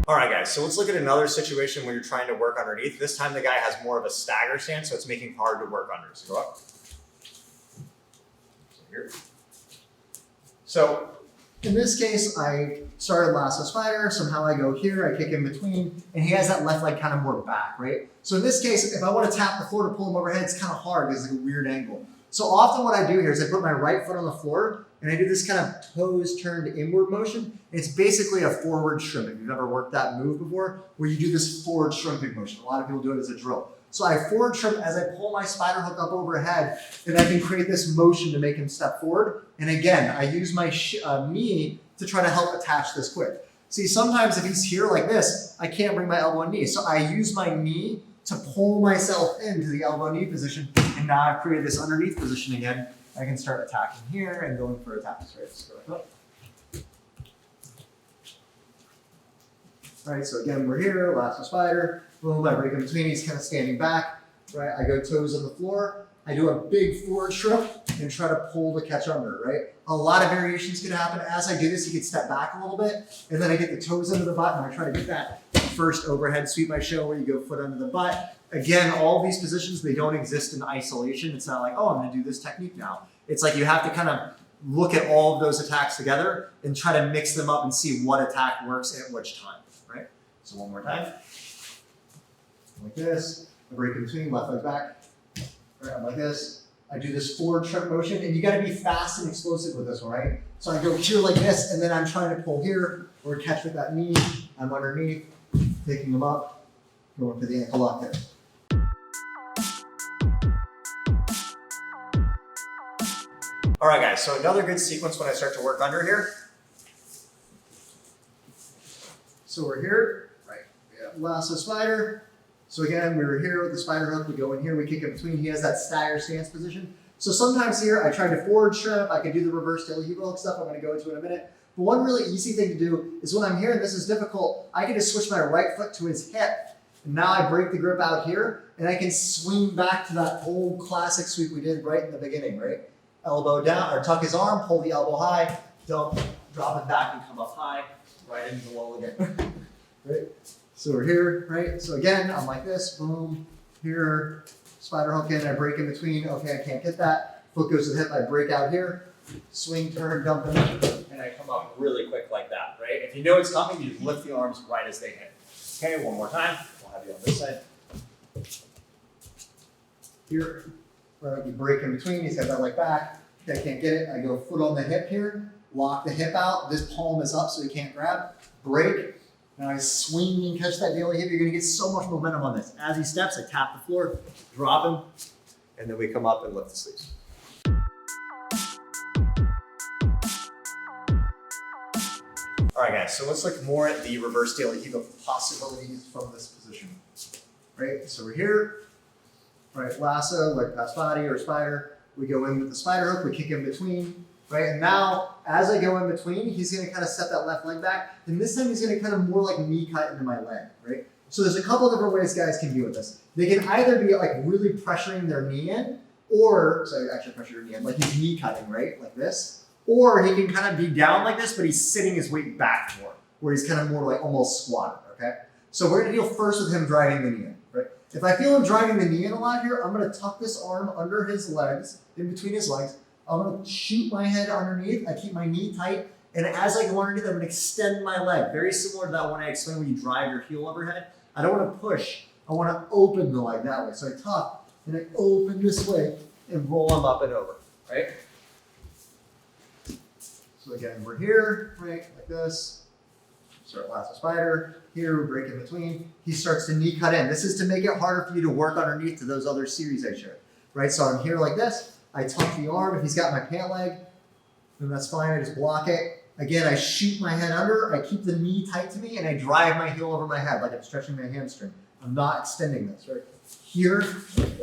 All right, guys, so let's look at another situation where you're trying to work underneath. This time the guy has more of a stagger stance, so it's making it hard to work under. So go up. So here. So in this case, I started lasso spider. Somehow I go here, I kick in between, and he has that left leg kind of more back, right? So in this case, if I want to tap the floor to pull him overhead, it's kind of hard because it's like a weird angle. So often what I do here is I put my right foot on the floor and I do this kind of toes turned inward motion. It's basically a forward shrimp. If you've ever worked that move before, where you do this forward shrimping motion. A lot of people do it as a drill. So I forward shrimp as I pull my spider hook up overhead, and I can create this motion to make him step forward. And again, I use my knee to try to help attach this quick. See, sometimes if he's here like this, I can't bring my elbow and knee. So I use my knee to pull myself into the elbow knee position. And now I've created this underneath position again. I can start attacking here and going for attacks, right? So go like that. All right, so again, we're here, lasso spider. Boom, I break in between, he's kind of standing back, right? I go toes on the floor. I do a big forward shrimp and try to pull to catch under, right? A lot of variations can happen. As I do this, he can step back a little bit, and then I get the toes under the butt, and I try to get that first overhead sweep I show where you go foot under the butt. Again, all these positions, they don't exist in isolation. It's not like, oh, I'm gonna do this technique now. It's like you have to kind of look at all of those attacks together and try to mix them up and see what attack works at which time, right? So one more time. Like this, I break in between, left leg back. Right, I'm like this. I do this forward shrimp motion, and you gotta be fast and explosive with this one, right? So I go here like this, and then I'm trying to pull here, or catch with that knee. I'm underneath, picking them up, going for the ankle lock there. All right, guys, so another good sequence when I start to work under here. So we're here, right? We have lasso spider. So again, we were here with the spider hook. We go in here, we kick in between. He has that stagger stance position. So sometimes here, I try to forward shrimp. I can do the reverse tail heel hook stuff I'm going to go into in a minute. But one really easy thing to do is when I'm here and this is difficult, I can just switch my right foot to his hip. And now I break the grip out here, and I can swing back to that old classic sweep we did right in the beginning, right? Elbow down, or tuck his arm, pull the elbow high, dump, drop it back and come up high, right into the wall again, right? So we're here, right? So again, I'm like this, boom, here, spider hook in, I break in between, okay, I can't get that. Foot goes to the hip, I break out here, swing, turn, dump it, and I come up really quick like that, right? If you know it's coming, you just lift the arms right as they hit. Okay, one more time. We'll have you on this side. Here, right, you break in between, he's got that leg back. Okay, I can't get it, I go foot on the hip here, lock the hip out, this palm is up so he can't grab, break. Now I swing and catch that daily hip. You're gonna get so much momentum on this. As he steps, I tap the floor, drop him, and then we come up and lift the sleeves. All right, guys, so let's look more at the reverse daily hip possibilities from this position. Right, so we're here, right, lasso, leg past body or spider. We go in with the spider hook, we kick in between. Right, and now as I go in between, he's gonna kind of step that left leg back, and this time he's gonna kind of more like knee cut into my leg, right? So there's a couple different ways guys can deal with this. They can either be like really pressuring their knee in, or, so actually pressure your knee in, like he's knee cutting, right, like this. Or he can kind of be down like this, but he's sitting his weight back more, where he's kind of more like almost squatted, okay? So we're gonna deal first with him driving the knee in, right? If I feel him driving the knee in a lot here, I'm gonna tuck this arm under his legs, in between his legs. I'm gonna shoot my head underneath. I keep my knee tight. And as I go underneath, I'm gonna extend my leg. Very similar to that one I explained when you drive your heel overhead. I don't wanna push. I wanna open the leg that way. So I tuck and I open this way and roll them up and over, right? So again, we're here, right, like this. Start lasso spider. Here, we break in between. He starts to knee cut in. This is to make it harder for you to work underneath to those other series I showed, right? So I'm here like this. I tuck the arm. If he's got my pant leg, then that's fine. I just block it. Again, I shoot my head under. I keep the knee tight to me, and I drive my heel over my head like I'm stretching my hamstring. I'm not extending this, right? Here,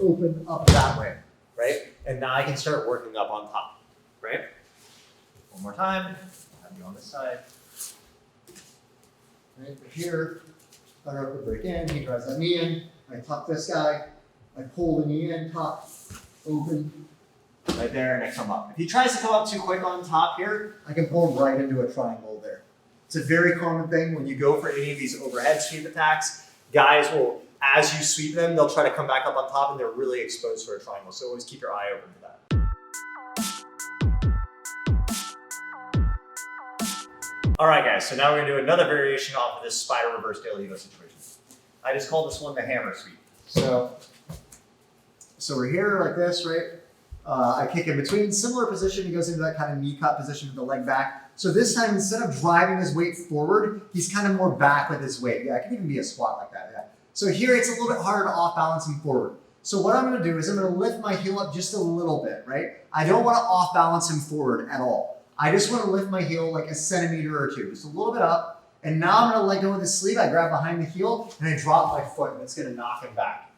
open up that way, right? And now I can start working up on top, right? One more time. I'll have you on this side. Right here, start up to break in. He drives that knee in. I tuck this guy. I pull the knee in, tuck, open. Right there, and I come up. If he tries to come up too quick on top here, I can pull him right into a triangle there. It's a very common thing when you go for any of these overhead sweep attacks. Guys will, as you sweep them, they'll try to come back up on top and they're really exposed for a triangle. So always keep your eye open for that. All right, guys, so now we're gonna do another variation off of this spider reverse De La Higo situation. I just call this one the hammer sweep. So we're here like this, right? I kick in between, similar position. He goes into that kind of knee cut position with the leg back. So this time, instead of driving his weight forward, he's kind of more back with his weight. Yeah, it can even be a squat like that, yeah. So here, it's a little bit harder to off balance him forward. So what I'm gonna do is I'm gonna lift my heel up just a little bit, right? I don't wanna off balance him forward at all. I just wanna lift my heel like a centimeter or two, just a little bit up. And now I'm gonna let go of the sleeve. I grab behind the heel and I drop my foot and it's gonna knock him back.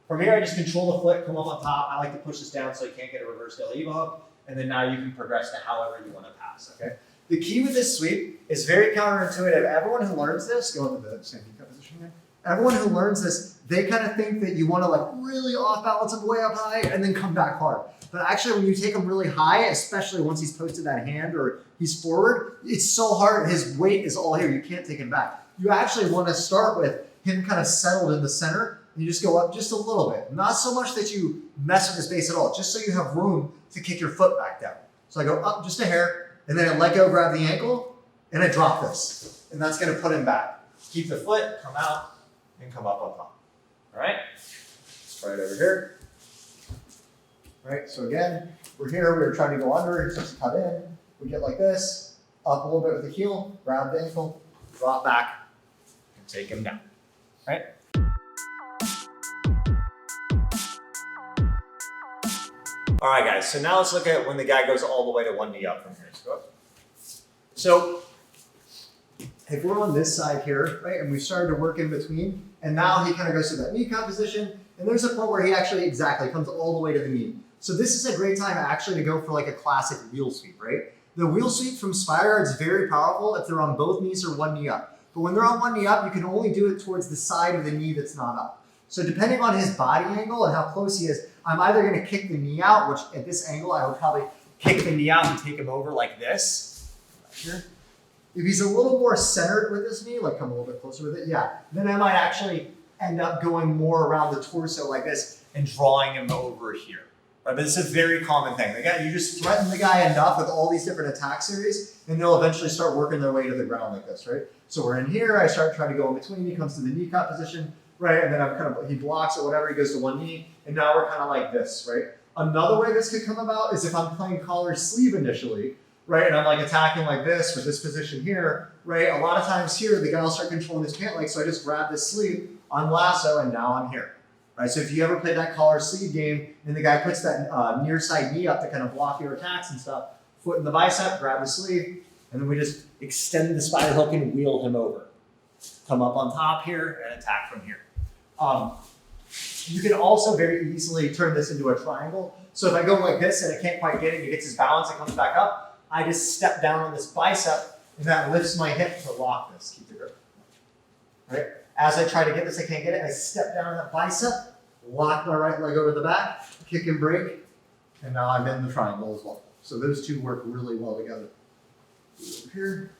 From here, I just control the foot, come up on top. I like to push this down so you can't get a reverse De La Higo hook. And then now you can progress to however you want to pass, okay? The key with this sweep is very counterintuitive. Everyone who learns this, go into the same cut position here. Everyone who learns this, they kind of think that you want to like really off balance him way up high and then come back hard. But actually when you take him really high, especially once he's posted that hand or he's forward, it's so hard. His weight is all here. You can't take him back. You actually want to start with him kind of settled in the center. And you just go up just a little bit. Not so much that you mess with his base at all, just so you have room to kick your foot back down. So I go up just a hair, and then I let go, grab the ankle, and I drop this. And that's gonna put him back. Keep the foot, come out, and come up on top. All right? Right over here. All right, so again, we're here, we were trying to go under, he's just cut in. We get like this, up a little bit with the heel, grab the ankle, drop back, and take him down. All right? All right, guys, so now let's look at when the guy goes all the way to one knee up from here. So if we're on this side here, right, and we started to work in between, and now he kind of goes to that knee cut position, and there's a point where he actually exactly comes all the way to the knee. So this is a great time actually to go for like a classic wheel sweep, right? The wheel sweep from Spider is very powerful if they're on both knees or one knee up. But when they're on one knee up, you can only do it towards the side of the knee that's not up. So depending on his body angle and how close he is, I'm either going to kick the knee out, which at this angle, I would probably kick the knee out and take him over like this. Right here. If he's a little more centered with his knee, like come a little bit closer with it, yeah, then I might actually end up going more around the torso like this and drawing him over here. Right? But it's a very common thing. You just threaten the guy enough with all these different attack series, and they'll eventually start working their way to the ground like this, right? So we're in here, I start trying to go in between, he comes to the knee cut position, right? And then I'm kind of, he blocks or whatever, he goes to one knee, and now we're kind of like this, right? Another way this could come about is if I'm playing collar sleeve initially, right? And I'm like attacking like this with this position here, right? A lot of times here, the guy will start controlling his pant leg, so I just grab this sleeve, unlasso, and now I'm here, right? So if you ever play that collar sleeve game, and the guy puts that near side knee up to kind of block your attacks and stuff, foot in the bicep, grab the sleeve, and then we just extend the spider hook and wheel him over. Come up on top here and attack from here. You can also very easily turn this into a triangle. So if I go like this and I can't quite get it, he gets his balance and comes back up, I just step down on this bicep and that lifts my hip to lock this, keep the grip. Right? As I try to get this, I can't get it, I step down on that bicep, lock my right leg over the back, kick and break, and now I'm in the triangle as well. So those two work really well together. Over here.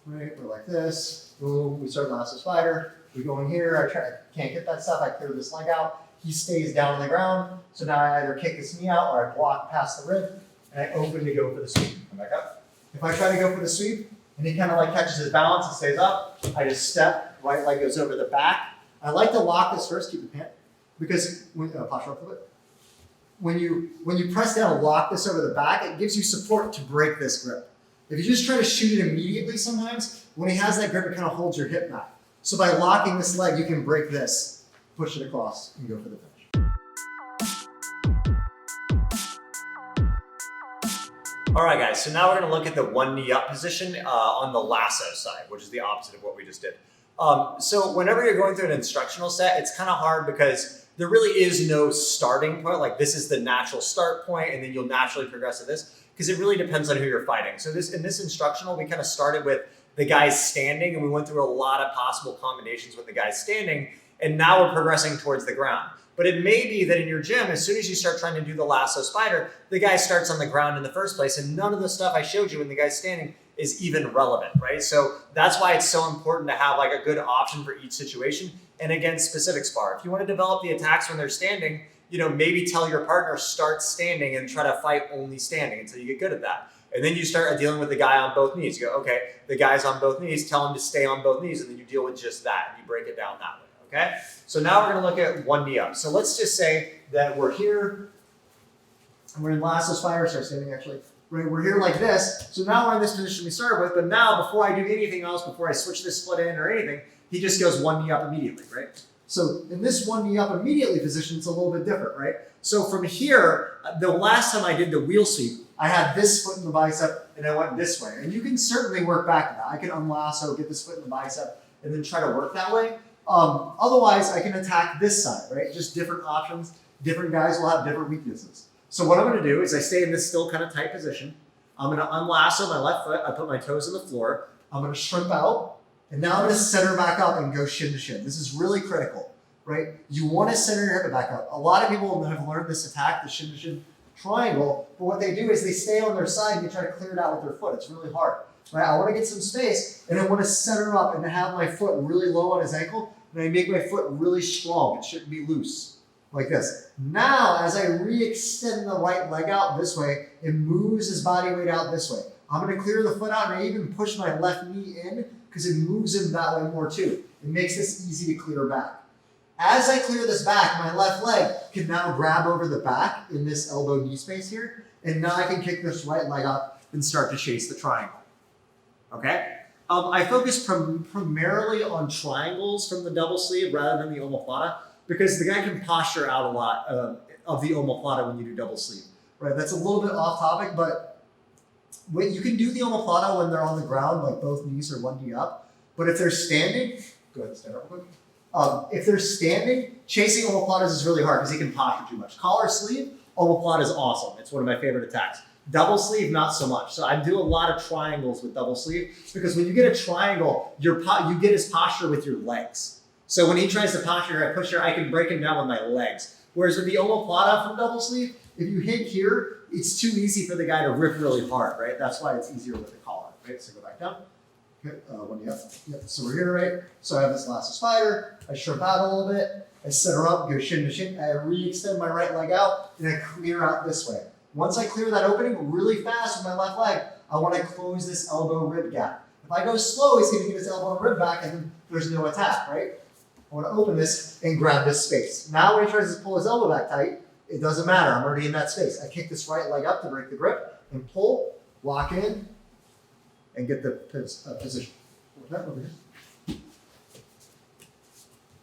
Right, we're like this, boom, we start lasso spider, we go in here, I can't get that stuff, I clear this leg out, he stays down on the ground, so now I either kick this knee out or I block past the rib, and I open to go for the sweep, come back up. If I try to go for the sweep, and he kind of like catches his balance and stays up, I just step, right leg goes over the back. I like to lock this first, keep the pant, because, posture up a bit. When you press down and lock this over the back, it gives you support to break this grip. If you just try to shoot it immediately sometimes, when he has that grip, it kind of holds your hip back. So by locking this leg, you can break this, push it across, and go for the finish. All right, guys, so now we're gonna look at the one knee up position on the lasso side, which is the opposite of what we just did. So whenever you're going through an instructional set, it's kind of hard because there really is no starting point. Like this is the natural start point, and then you'll naturally progress to this, because it really depends on who you're fighting. So in this instructional, we kind of started with the guys standing, and we went through a lot of possible combinations with the guys standing, and now we're progressing towards the ground. But it may be that in your gym, as soon as you start trying to do the lasso spider, the guy starts on the ground in the first place, and none of the stuff I showed you when the guy's standing is even relevant, right? So that's why it's so important to have like a good option for each situation. And again, specific spar. If you want to develop the attacks when they're standing, maybe tell your partner start standing and try to fight only standing until you get good at that. And then you start dealing with the guy on both knees. You go, okay, the guy's on both knees, tell him to stay on both knees, and then you deal with just that, and you break it down that way, okay? So now we're gonna look at one knee up. So let's just say that we're here, and we're in lasso spider, start standing actually. Right, we're here like this. So now we're in this position we started with, but now before I do anything else, before I switch this foot in or anything, he just goes one knee up immediately, right? So in this one knee up immediately position, it's a little bit different, right? So from here, the last time I did the wheel sweep, I had this foot in the bicep and I went this way. And you can certainly work back to that. I can unlasso, get this foot in the bicep, and then try to work that way. Otherwise, I can attack this side, right? Just different options. Different guys will have different weaknesses. So what I'm going to do is I stay in this still kind of tight position. I'm going to unlasso my left foot. I put my toes on the floor. I'm going to shrimp out. And now I'm going to center back up and go shin to shin. This is really critical, right? You want to center your hip back up. A lot of people have learned this attack, the shin to shin triangle. But what they do is they stay on their side and they try to clear it out with their foot. It's really hard, right? I want to get some space and I want to center up and have my foot really low on his ankle. And I make my foot really strong. It shouldn't be loose. Like this. Now, as I re-extend the right leg out this way, it moves his body weight out this way. I'm going to clear the foot out and I even push my left knee in because it moves him that way more too. It makes this easy to clear back. As I clear this back, my left leg can now grab over the back in this elbow knee space here, and now I can kick this right leg up and start to chase the triangle. Okay? I focus primarily on triangles from the double sleeve rather than the omoplata, because the guy can posture out a lot of the omoplata when you do double sleeve, right? That's a little bit off topic, but when you can do the omoplata when they're on the ground, like both knees or one knee up. But if they're standing, go ahead and stand up real quick. If they're standing, chasing omoplatas is really hard because he can posture too much. Collar sleeve, omoplata is awesome. It's one of my favorite attacks. Double sleeve, not so much. So I do a lot of triangles with double sleeve because when you get a triangle, you get his posture with your legs. So when he tries to posture, I push her, I can break him down with my legs. Whereas with the omoplata from double sleeve, if you hit here, it's too easy for the guy to rip really hard, right? That's why it's easier with the collar, right? So go back down. Okay, one knee up. Yep. So we're here, right? So I have this lasso spider. I shrimp out a little bit. I center up, go shin to shin. I re-extend my right leg out, and I clear out this way. Once I clear that opening really fast with my left leg, I want to close this elbow rib gap. If I go slow, he's going to get his elbow and rib back, and then there's no attack, right? I want to open this and grab this space. Now when he tries to pull his elbow back tight, it doesn't matter. I'm already in that space. I kick this right leg up to break the grip and pull, lock in, and get the position. Over here.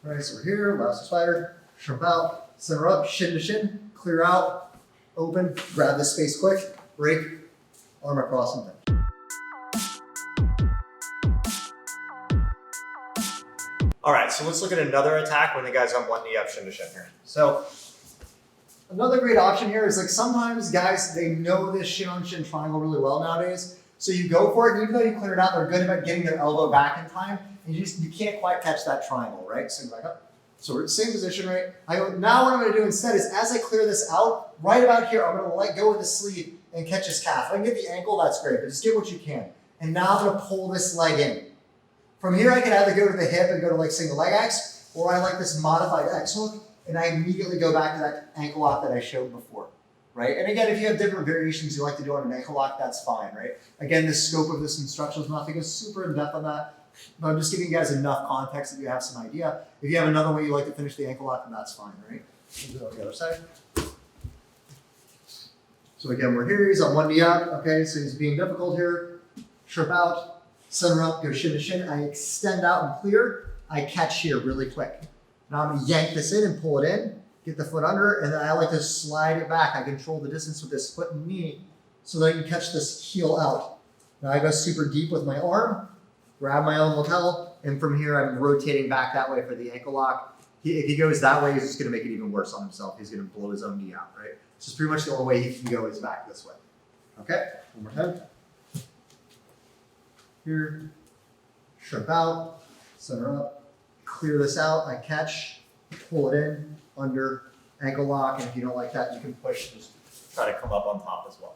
All right, so we're here, lasso spider, shrimp out, center up, shin to shin, clear out, open, grab this space quick, break, arm across and down. All right, so let's look at another attack when the guy's on one knee up, shin to shin here. So another great option here is like sometimes guys, they know this shin on shin triangle really well nowadays. So you go for it, and even though you clear it out, they're good about getting their elbow back in time, and you can't quite catch that triangle, right? So back up. So we're in the same position, right? Now what I'm gonna do instead is as I clear this out, right about here, I'm gonna let go of the sleeve and catch his calf. If I can get the ankle, that's great, but just get what you can. And now I'm gonna pull this leg in. From here, I can either go to the hip and go to like single leg X, or I like this modified X hook, and I immediately go back to that ankle lock that I showed before, right? And again, if you have different variations you like to do on an ankle lock, that's fine, right? Again, the scope of this instruction is not to go super in depth on that, but I'm just giving you guys enough context that you have some idea. If you have another way you like to finish the ankle lock, then that's fine, right? We'll do it on the other side. So again, we're here, he's on one knee up, okay? So he's being difficult here. Shrimp out. Center up, go shin to shin. I extend out and clear. I catch here really quick. Now I'm gonna yank this in and pull it in, get the foot under, and then I like to slide it back. I control the distance with this foot and knee so that I can catch this heel out. Now I go super deep with my arm, grab my own lapel, and from here I'm rotating back that way for the ankle lock. If he goes that way, he's just gonna make it even worse on himself. He's gonna blow his own knee out, right? So it's pretty much the only way he can go is back this way. Okay, one more time. Here, shrimp out, center up, clear this out, I catch, pull it in, under, ankle lock, and if you don't like that, you can push, just try to come up on top as well.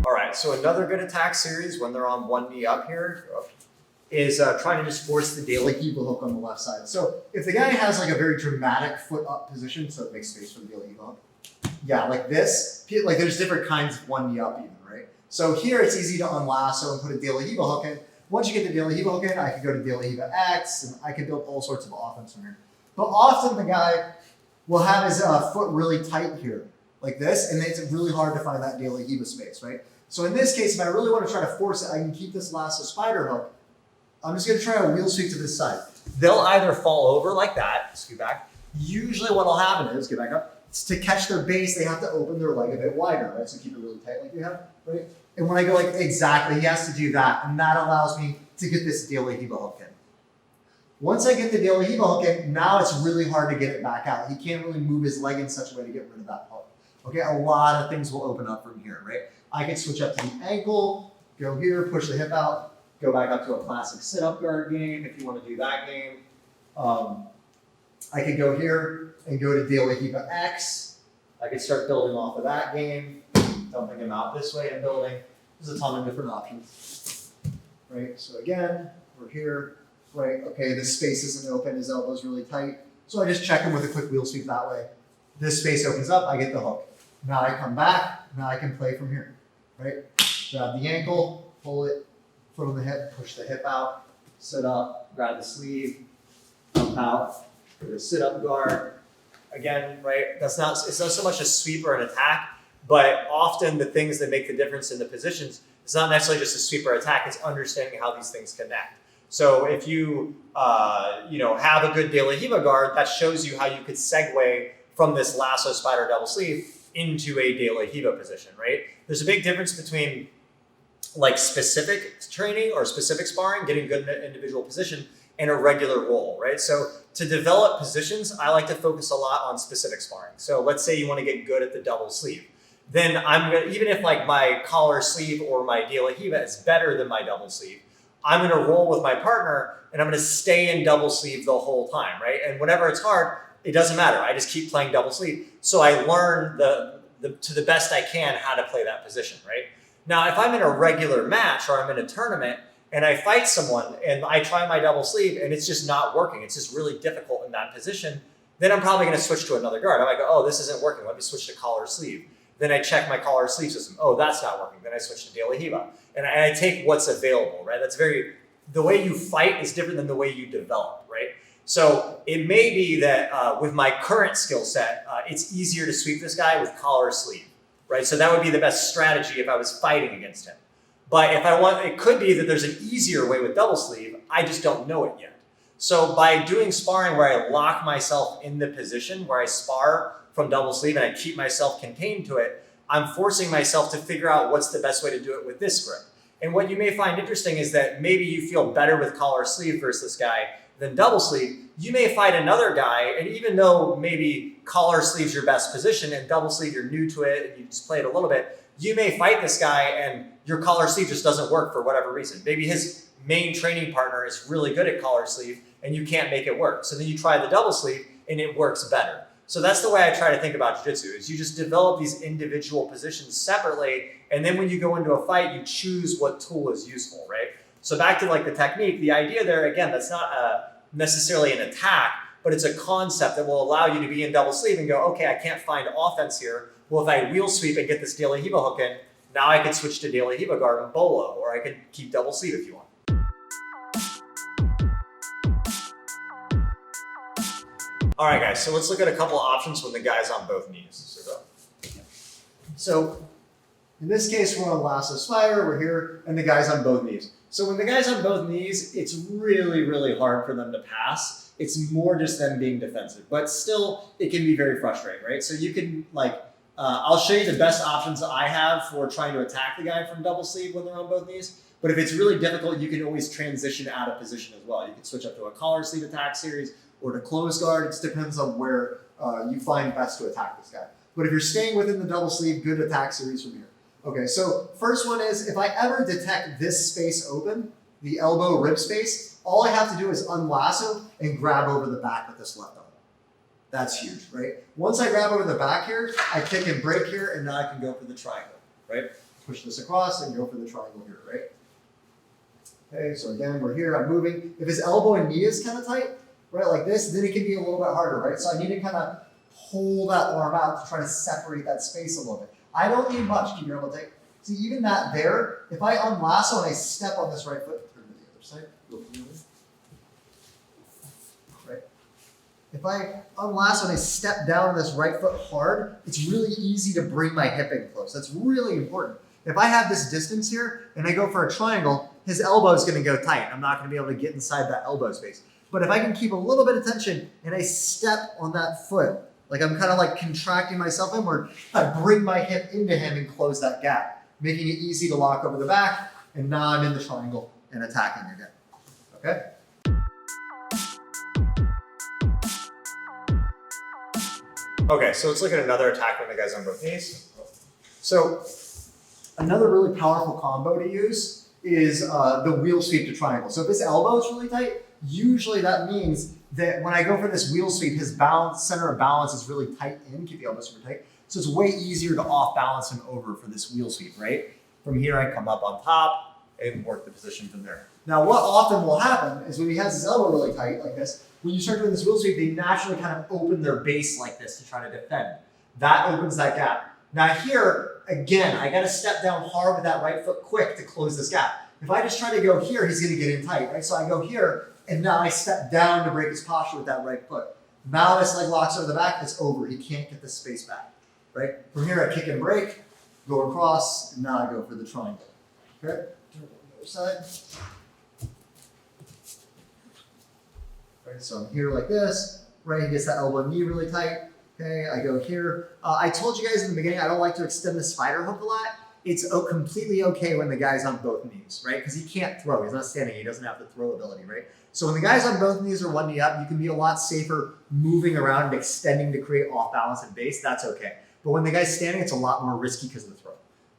All right, so another good attack series when they're on one knee up here is trying to just force the De La Riva hook on the left side. So if the guy has like a very dramatic foot up position, so it makes space for the De La Riva hook, yeah, like this, like there's different kinds of one knee up even, right? So here it's easy to unlasso and put a De La Riva hook in. Once you get the De La Riva hook in, I can go to De La Riva X, and I can build all sorts of offense from here. But often the guy will have his foot really tight here, like this, and it's really hard to find that De La Riva space, right? So in this case, if I really want to try to force it, I can keep this lasso spider hook. I'm just going to try a wheel sweep to this side. They'll either fall over like that, scoot back. Usually what will happen is, get back up, to catch their base, they have to open their leg a bit wider, right? So keep it really tight like you have, right? And when I go like, exactly, he has to do that, and that allows me to get this De La Riva hook in. Once I get the De La Riva hook in, now it's really hard to get it back out. He can't really move his leg in such a way to get rid of that hook. Okay, a lot of things will open up from here, right? I can switch up to the ankle, go here, push the hip out, go back up to a classic sit-up guard game if you want to do that game. I could go here and go to De La Riva X. I could start building off of that game, dumping him out this way and building. There's a ton of different options, right? So again, we're here, right? Okay, this space isn't open, his elbow's really tight. So I just check him with a quick wheel sweep that way. This space opens up, I get the hook. Now I come back, now I can play from here, right? Grab the ankle, pull it, foot on the hip, push the hip out, sit up, grab the sleeve, up out, for the sit-up guard. Again, right, it's not so much a sweep or an attack, but often the things that make the difference in the positions, it's not necessarily just a sweep or attack, it's understanding how these things connect. So if you, have a good De La Riva guard, that shows you how you could segue from this lasso spider double sleeve into a De La Riva position, right? There's a big difference between like specific training or specific sparring, getting good in an individual position, and a regular roll, right? So to develop positions, I like to focus a lot on specific sparring. So let's say you want to get good at the double sleeve. Then I'm gonna, even if like my collar sleeve or my De La Riva is better than my double sleeve, I'm gonna roll with my partner and I'm gonna stay in double sleeve the whole time, right? And whenever it's hard, it doesn't matter. I just keep playing double sleeve. So I learn to the best I can how to play that position, right? Now, if I'm in a regular match or I'm in a tournament and I fight someone and I try my double sleeve and it's just not working, it's just really difficult in that position, then I'm probably going to switch to another guard. I might go, oh, this isn't working. Let me switch to collar sleeve. Then I check my collar sleeve system. Oh, that's not working. Then I switch to De La Riva. And I take what's available, right? The way you fight is different than the way you develop, right? So it may be that with my current skill set, it's easier to sweep this guy with collar sleeve, right? So that would be the best strategy if I was fighting against him. But if it could be that there's an easier way with double sleeve, I just don't know it yet. So by doing sparring where I lock myself in the position, where I spar from double sleeve and I keep myself contained to it, I'm forcing myself to figure out what's the best way to do it with this grip. And what you may find interesting is that maybe you feel better with collar sleeve versus this guy than double sleeve. You may fight another guy, and even though maybe collar sleeve's your best position and double sleeve you're new to it and you just play it a little bit, you may fight this guy and your collar sleeve just doesn't work for whatever reason. Maybe his main training partner is really good at collar sleeve and you can't make it work. So then you try the double sleeve and it works better. So that's the way I try to think about jiu-jitsu, is you just develop these individual positions separately, and then when you go into a fight, you choose what tool is useful, right? So back to like the technique, the idea there, again, that's not necessarily an attack, but it's a concept that will allow you to be in double sleeve and go, okay, I can't find offense here. Well, if I wheel sweep and get this De La Riva hook in, now I can switch to De La Riva guard and bolo, or I could keep double sleeve if you want. All right, guys, so let's look at a couple of options when the guy's on both knees. So in this case, we're on lasso spider, we're here, and the guy's on both knees. So when the guy's on both knees, it's really, really hard for them to pass. It's more just them being defensive, but still it can be very frustrating, right? So you can I'll show you the best options I have for trying to attack the guy from double sleeve when they're on both knees. But if it's really difficult, you can always transition out of position as well. You can switch up to a collar sleeve attack series or to close guard. It depends on where you find best to attack this guy. But if you're staying within the double sleeve, good attack series from here. Okay, so first one is, if I ever detect this space open, the elbow rib space, all I have to do is unlasso and grab over the back with this left arm. That's huge, right? Once I grab over the back here, I kick and break here, and now I can go for the triangle, right? Push this across and go for the triangle here, right? Okay, so again, we're here, I'm moving. If his elbow and knee is kind of tight, right, like this, then it can be a little bit harder, right? So I need to kind of pull that arm out to try to separate that space a little bit. I don't need much, keep your elbow tight. See, even that there, if I unlasso and I step on this right foot, turn to the other side, go from the other. Right? If I unlasso and I step down this right foot hard, it's really easy to bring my hip in close. That's really important. If I have this distance here and I go for a triangle, his elbow is going to go tight. I'm not going to be able to get inside that elbow space. But if I can keep a little bit of tension and I step on that foot, like I'm kind of like contracting myself inward, I bring my hip into him and close that gap, making it easy to lock over the back. And now I'm in the triangle and attacking again. Okay? Okay, so let's look at another attack when the guy's on both knees. So another really powerful combo to use is the wheel sweep to triangle. So if his elbow is really tight, usually that means that when I go for this wheel sweep, his center of balance is really tight in, keep the elbow super tight. So it's way easier to off balance him over for this wheel sweep, right? From here, I come up on top and work the position from there. Now, what often will happen is when he has his elbow really tight like this, when you start doing this wheel sweep, they naturally kind of open their base like this to try to defend. That opens that gap. Now here, again, I got to step down hard with that right foot quick to close this gap. If I just try to go here, he's going to get in tight, right? So I go here, and now I step down to break his posture with that right foot. Now this leg locks over the back, it's over. He can't get this space back, right? From here, I kick and break, go across, and now I go for the triangle. Okay, turn to the other side. Right, so I'm here like this, right? He gets that elbow and knee really tight. Okay, I go here. I told you guys in the beginning, I don't like to extend the spider hook a lot. It's completely okay when the guy's on both knees, right? Because he can't throw. He's not standing. He doesn't have the throw ability, right? So when the guy's on both knees or one knee up, you can be a lot safer moving around and extending to create off balance and base. That's okay. But when the guy's standing, it's a lot more risky because of the throw.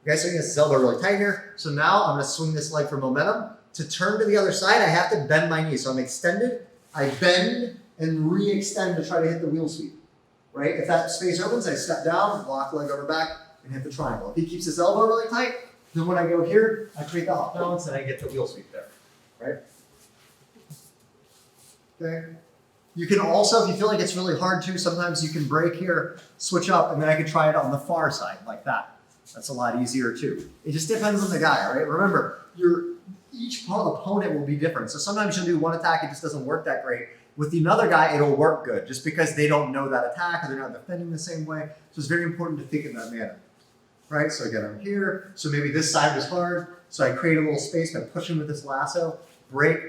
Okay, so he has his elbow really tight here. So now I'm going to swing this leg for momentum. To turn to the other side, I have to bend my knee. So I'm extended. I bend and re-extend to try to hit the wheel sweep, right? If that space opens, I step down, lock leg over back, and hit the triangle. If he keeps his elbow really tight, then when I go here, I create the off balance and I get the wheel sweep there, right? Okay. You can also, if you feel like it's really hard to, sometimes you can break here, switch up, and then I can try it on the far side like that. That's a lot easier too. It just depends on the guy, right? Remember, each opponent will be different. So sometimes you'll do one attack, it just doesn't work that great. With another guy, it'll work good just because they don't know that attack or they're not defending the same way. So it's very important to think in that manner, right? So again, I'm here. So maybe this side was hard. So I create a little space by pushing with this lasso, break,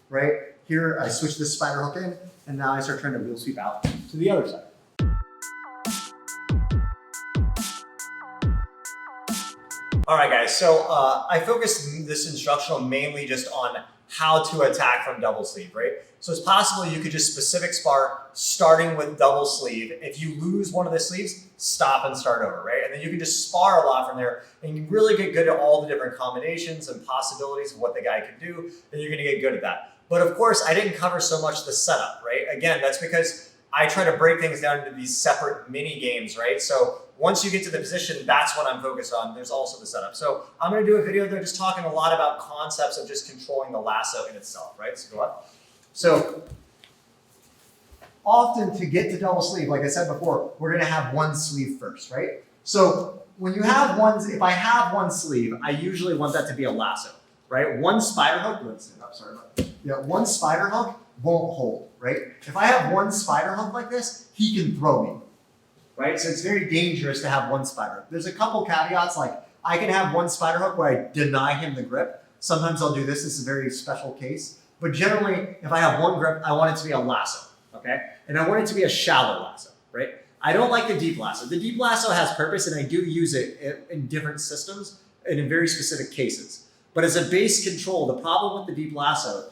right? Here, I switch this spider hook in, and now I start trying to wheel sweep out to the other side. All right, guys, so I focused this instructional mainly just on how to attack from double sleeve, right? So it's possible you could just specific spar starting with double sleeve. If you lose one of the sleeves, stop and start over, right? And then you can just spar a lot from there and you really get good at all the different combinations and possibilities of what the guy can do, and you're gonna get good at that. But of course, I didn't cover so much the setup, right? Again, that's because I try to break things down into these separate mini games, right? So once you get to the position, that's what I'm focused on. There's also the setup. So I'm gonna do a video there just talking a lot about concepts of just controlling the lasso in itself, right? So go up. So often to get to double sleeve, like I said before, we're gonna have one sleeve first, right? So when you have if I have one sleeve, I usually want that to be a lasso, right? One spider hook, one spider hook won't hold, right? If I have one spider hook like this, he can throw me, right? So it's very dangerous to have one spider hook. There's a couple caveats, like I can have one spider hook where I deny him the grip. Sometimes I'll do this. This is a very special case. But generally, if I have one grip, I want it to be a lasso, okay? And I want it to be a shallow lasso, right? I don't like the deep lasso. The deep lasso has purpose, and I do use it in different systems and in very specific cases. But as a base control, the problem with the deep lasso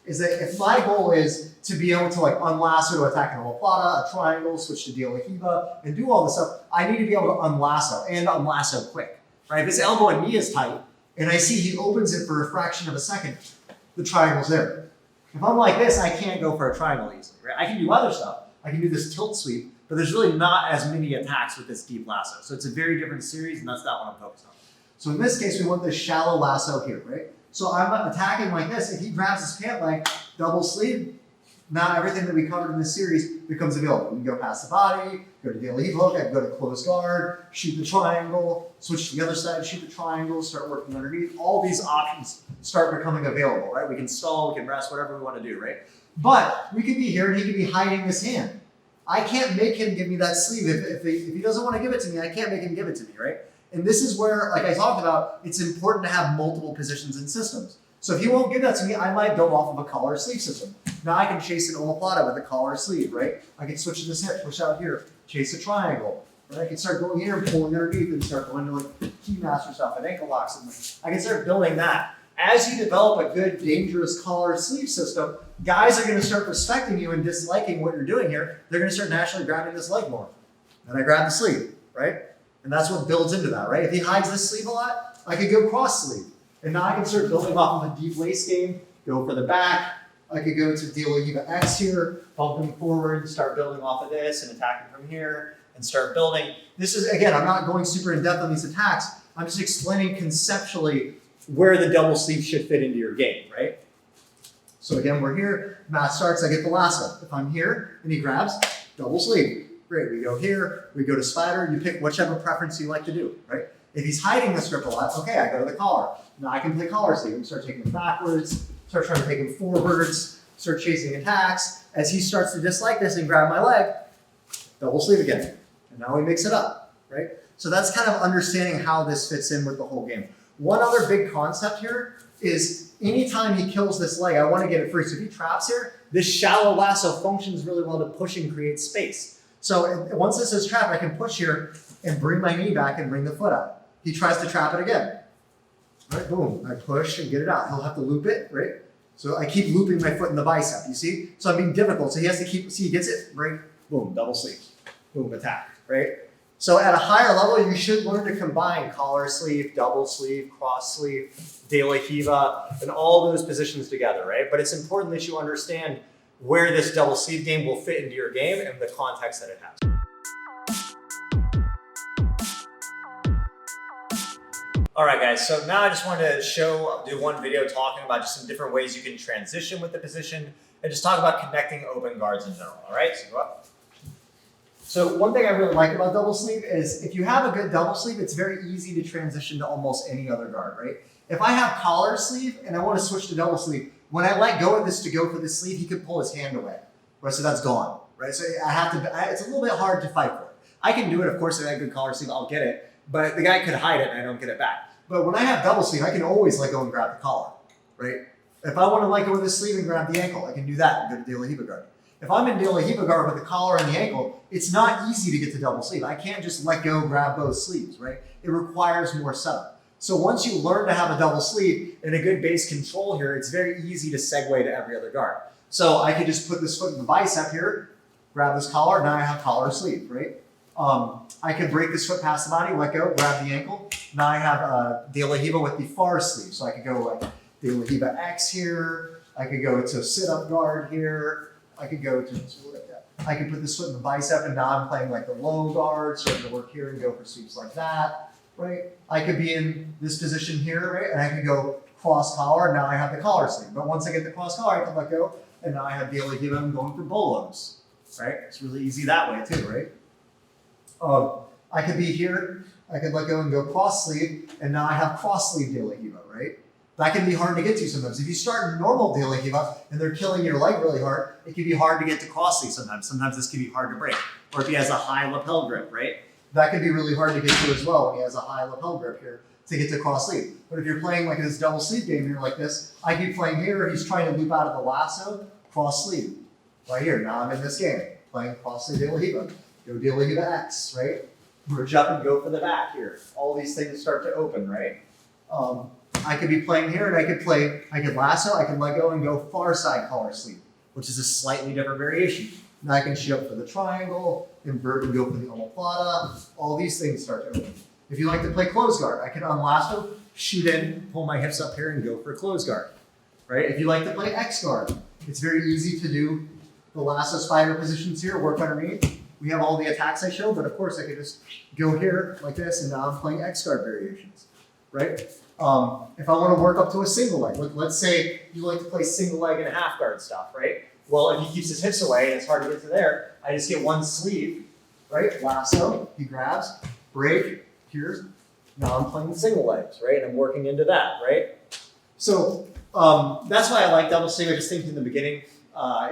is that if my goal is to be able to like unlasso to attack an omoplata, a triangle, switch to De La Riva, and do all this stuff, I need to be able to unlasso and unlasso quick, right? If his elbow and knee is tight, and I see he opens it for a fraction of a second, the triangle's there. If I'm like this, I can't go for a triangle easily, right? I can do other stuff. I can do this tilt sweep, but there's really not as many attacks with this deep lasso. So it's a very different series, and that's not what I'm focused on. So in this case, we want this shallow lasso here, right? So I'm attacking like this. If he grabs his pant leg, double sleeve, now everything that we covered in this series becomes available. We can go past the body, go to De La Riva hook, I can go to close guard, shoot the triangle, switch to the other side, shoot the triangle, start working underneath. All these options start becoming available, right? We can stall, we can rest, whatever we want to do, right? But we could be here and he could be hiding his hand. I can't make him give me that sleeve. If he doesn't want to give it to me, I can't make him give it to me, right? And this is where, like I talked about, it's important to have multiple positions and systems. So if he won't give that to me, I might build off of a collar sleeve system. Now I can chase an omoplata with a collar sleeve, right? I can switch to this hip, push out here, chase a triangle. Right? I can start going here and pulling underneath and start going to like keymaster stuff and ankle locks. And I can start building that. As you develop a good, dangerous collar sleeve system, guys are going to start respecting you and disliking what you're doing here. They're going to start naturally grabbing this leg more. And I grab the sleeve, right? And that's what builds into that, right? If he hides this sleeve a lot, I could go cross sleeve. And now I can start building off of a deep lace game, go for the back. I could go to De La Riva X here, bumping forward, start building off of this and attacking from here and start building. This is, again, I'm not going super in depth on these attacks. I'm just explaining conceptually where the double sleeve should fit into your game, right? So again, we're here, math starts, I get the lasso. If I'm here and he grabs, double sleeve. Great, we go here, we go to spider, you pick whichever preference you like to do, right? If he's hiding this grip a lot, okay, I go to the collar. Now I can play collar sleeve and start taking him backwards, start trying to take him forwards, start chasing attacks. As he starts to dislike this and grab my leg, double sleeve again. And now we mix it up, right? So that's kind of understanding how this fits in with the whole game. One other big concept here is anytime he kills this leg, I want to get it free. So if he traps here, this shallow lasso functions really well to push and create space. So once this is trapped, I can push here and bring my knee back and bring the foot out. He tries to trap it again. Right, boom, I push and get it out. He'll have to loop it, right? So I keep looping my foot in the bicep, you see? So I'm being difficult. So he has to keep, see, he gets it, right? Boom, double sleeve, boom, attack, right? So at a higher level, you should learn to combine collar sleeve, double sleeve, cross sleeve, De La Riva, and all those positions together, right? But it's important that you understand where this double sleeve game will fit into your game and the context that it has. All right, guys, so now I just wanted to do one video talking about just some different ways you can transition with the position and just talk about connecting open guards in general, all right? So go up. So one thing I really like about double sleeve is if you have a good double sleeve, it's very easy to transition to almost any other guard, right? If I have collar sleeve and I want to switch to double sleeve, when I let go of this to go for the sleeve, he could pull his hand away, right? So that's gone, right? So I have to, it's a little bit hard to fight for it. I can do it, of course, if I have a good collar sleeve, I'll get it, but the guy could hide it and I don't get it back. But when I have double sleeve, I can always let go and grab the collar, right? If I want to let go of the sleeve and grab the ankle, I can do that and go to De La Riva guard. If I'm in De La Riva guard with the collar and the ankle, it's not easy to get to double sleeve. I can't just let go and grab both sleeves, right? It requires more setup. So once you learn to have a double sleeve and a good base control here, it's very easy to segue to every other guard. So I could just put this foot in the bicep here, grab this collar, now I have collar sleeve, right? I can break this foot past the body, let go, grab the ankle. Now I have De La Riva with the far sleeve. So I could go like De La Riva X here. I could go to sit-up guard here. I could go to, I could put this foot in the bicep and now I'm playing like the low guard, starting to work here and go for sweeps like that, right? I could be in this position here, right? And I could go cross collar, and now I have the collar sleeve. But once I get the cross collar, I can let go, and now I have De La Riva, I'm going for bolos, right? It's really easy that way too, right? I could be here, I could let go and go cross sleeve, and now I have cross sleeve De La Riva, right? That can be hard to get to sometimes. If you start normal De La Riva and they're killing your leg really hard, it can be hard to get to cross sleeve sometimes. Sometimes this can be hard to break. Or if he has a high lapel grip, right? That can be really hard to get to as well when he has a high lapel grip here to get to cross sleeve. But if you're playing like this double sleeve game here like this, I keep playing here, he's trying to loop out of the lasso, cross sleeve. Right here, now I'm in this game, playing cross sleeve De La Riva. Go De La Riva X, right? Bridge up and go for the back here. All these things start to open, right? I could be playing here and I could lasso, I can let go and go far side collar sleeve, which is a slightly different variation. Now I can shoot up for the triangle, invert and go for the omoplata. All these things start to open. If you like to play close guard, I can unlasso, shoot in, pull my hips up here and go for close guard, right? If you like to play X guard, it's very easy to do the lasso spider positions here, work underneath. We have all the attacks I showed, but of course I could just go here like this and now I'm playing X guard variations, right? If I want to work up to a single leg, let's say you like to play single leg and a half guard stuff, right? Well, if he keeps his hips away and it's hard to get to there, I just get one sleeve, right? Lasso, he grabs, break, here. Now I'm playing single legs, right? And I'm working into that, right? So that's why I like double sleeve. I just think in the beginning,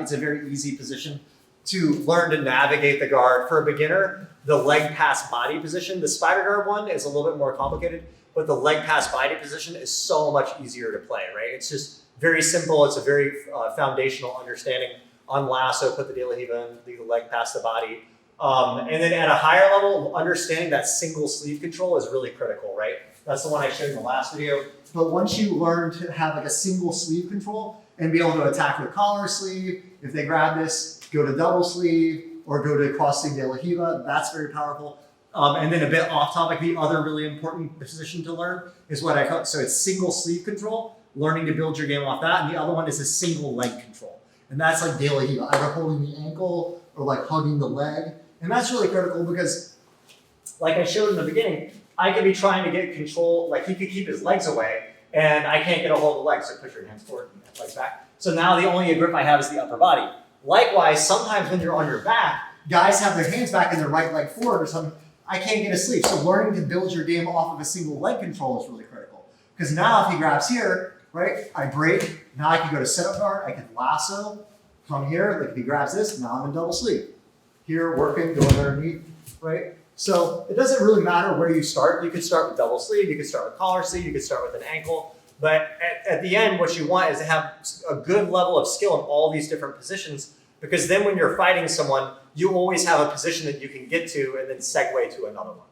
it's a very easy position to learn to navigate the guard. For a beginner, the leg pass body position, the spider guard one is a little bit more complicated, but the leg pass body position is so much easier to play, right? It's just very simple. It's a very foundational understanding on lasso, put the De La Riva in, the leg pass the body. And then at a higher level, understanding that single sleeve control is really critical, right? That's the one I showed in the last video. But once you learn to have like a single sleeve control and be able to attack with collar sleeve, if they grab this, go to double sleeve or go to cross sleeve De La Riva, that's very powerful. And then a bit off topic, the other really important position to learn is what I call, so it's single sleeve control, learning to build your game off that. And the other one is a single leg control. And that's like De La Riva, either holding the ankle or like hugging the leg. And that's really critical because, like I showed in the beginning, I could be trying to get control, like he could keep his legs away, and I can't get a hold of the legs, so push your hands forward and legs back. So now the only grip I have is the upper body. Likewise, sometimes when you're on your back, guys have their hands back and their right leg forward or something, I can't get a sleeve. So learning to build your game off of a single leg control is really critical. Because now if he grabs here, right, I break, now I can go to setup guard, I can lasso, come here, like if he grabs this, now I'm in double sleeve. Here, working, going underneath, right? So it doesn't really matter where you start. You could start with double sleeve, you could start with collar sleeve, you could start with an ankle. But at the end, what you want is to have a good level of skill in all these different positions, because then when you're fighting someone, you always have a position that you can get to and then segue to another one.